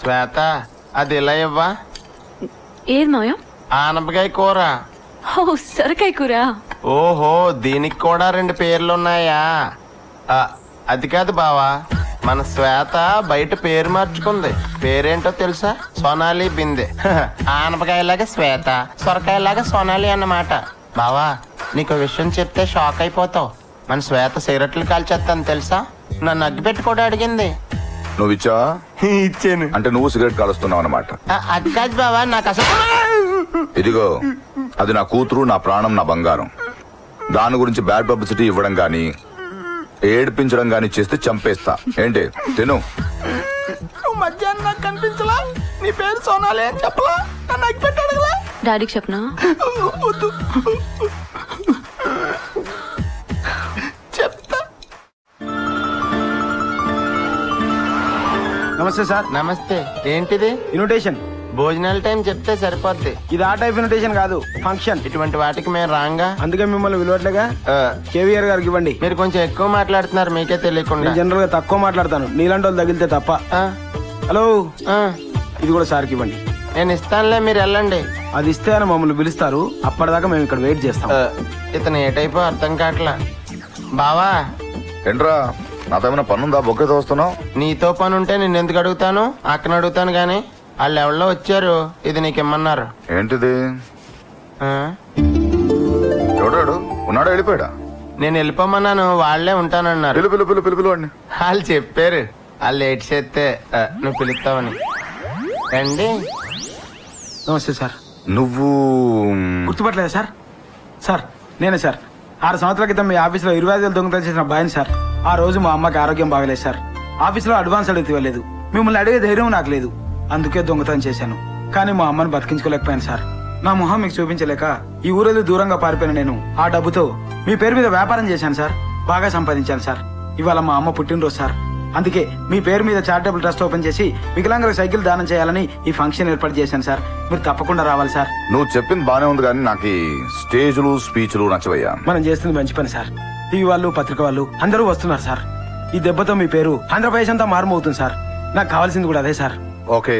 శ్వేత అది ఇలా ఇవ్వా. ఏది మావయ్య? ఆనపకాయ కూర. ఓ సొరకాయ కూర. ఓహో దీనికి కూడా 2 పేర్లున్నాయా? అది కాదు బావా, మన శ్వేత బయట పేరు మార్చుకుంది. పేరేంటో తెలుసా? సోనాలి బిందె. ఆనపకాయలాగా శ్వేత, సొరకాయలాగా సోనాలి అన్నమాట. బావా నీకు విషయం చెప్తే షాక్ అయిపోతావు. మన శ్వేత సిగరెట్లు కాల్చేస్తాను తెలుసా? నన్ను అగ్గిపెట్టి కూడా అడిగింది. నువ్వు ఇచ్చావా? ఇచ్చాను. అంటే నువ్వు సిగరెట్ కాలుస్తున్నావు అన్నమాట. అది కాదు బావా, నాకు అసలు. ఇదిగో అది నా కూతురు, నా ప్రాణం, నా బంగారం. దాని గురించి బ్యాడ్ పబ్లిసిటీ ఇవ్వడం గానీ ఏడిపించడం గానీ చేస్తే చంపేస్తా. ఏంటి తిను. మధ్యాహ్నం నాకు కనిపించలా? నీ పేరు సోనాలి అని చెప్పలా? నన్ను అగ్గిపెట్టి అడగలా? డాడీకి చెప్పనా? చెప్తా. నమస్తే సార్. నమస్తే. ఏంటిది? ఇన్విటేషన్. భోజనాల టైం చెప్తే సరిపోద్ది. ఇది ఆ టైప్ ఇన్విటేషన్ కాదు, ఫంక్షన్. ఇటువంటి వాటికి మేము రాంగా. అందుకే మిమ్మల్ని విలువట్లేగా. కేవీఆర్ గారికి ఇవ్వండి. మీరు కొంచెం ఎక్కువ మాట్లాడుతున్నారు మీకే తెలియకుండా. నేను జనరల్ గా తక్కువ మాట్లాడతాను, నీలాంటి వాళ్ళు తగిలితే తప్ప. హలో, ఇది కూడా సార్కి ఇవ్వండి. నేను ఇస్తానులే, మీరు వెళ్ళండి. అది ఇస్తే అని మమ్మల్ని పిలుస్తారు, అప్పటిదాకా మేము ఇక్కడ వెయిట్ చేస్తాం. ఇతను ఏ టైపో అర్థం కావట్లా. బావా ఏంట్రా నాతో ఏమైనా పనుందా? బొక్కే తోస్తున్నావు? నీతో పని ఉంటే నేను ఎందుకు అడుగుతాను? అక్కను అడుగుతాను గాని. వాళ్ళు ఎవరిలో వచ్చారు, ఇది నీకు ఇమ్మన్నారు. ఏంటిది? ఆ? ఎవడాడు? ఉన్నాడా? వెళ్ళిపోయాడా? నేను వెళ్ళిపోమన్నాను, వాళ్లే ఉంటానన్నారు. పిలు పిలు పిలు పిలు పిలు అండి. వాళ్ళు చెప్పారు, వాళ్ళు లేట్ చేస్తే నువ్వు పిలుస్తావని. రండి. నమస్తే సార్. నువ్వు గుర్తుపట్టలేదా సార్? సార్ నేనే సార్. 6 సంవత్సరాల క్రితం మీ ఆఫీసులో 25,000 దొంగతనం చేసిన బాయని సార్. ఆ రోజు మా అమ్మకి ఆరోగ్యం బాగలేదు సార్. ఆఫీసులో అడ్వాన్స్ అడిగితే ఇవ్వలేదు. మిమ్మల్ని అడిగే ధైర్యం నాకు లేదు, అందుకే దొంగతనం చేశాను. కానీ మా అమ్మని బతికించుకోలేకపోయాను సార్. నా మొహం మీకు చూపించలేక ఈ ఊరేది దూరంగా పారిపోయిన నేను ఆ డబ్బుతో మీ పేరు మీద వ్యాపారం చేశాను సార్. బాగా సంపాదించాను సార్. ఇవాళ మా అమ్మ పుట్టినరోజు సార్. అందుకే మీ పేరు మీద చారిటబుల్ ట్రస్ట్ ఓపెన్ చేసి వికలాంగుల సైకిల్ దానం చేయాలని ఈ ఫంక్షన్ ఏర్పాటు చేశాను సార్. మీరు తప్పకుండా రావాలి సార్. నువ్వు చెప్పింది బానే ఉంది కానీ నాకు ఈ స్టేజ్లు స్పీచ్లు నచ్చవయ్యా. మనం చేస్తుంది మంచి పని సార్. టీవీ వాళ్ళు, పత్రిక వాళ్ళు అందరూ వస్తున్నారు సార్. ఈ దెబ్బతో మీ పేరు ఆంధ్రప్రదేశ్ అంతా మారుమవుతుంది సార్. నాకు కావాల్సింది కూడా అదే సార్. ఓకే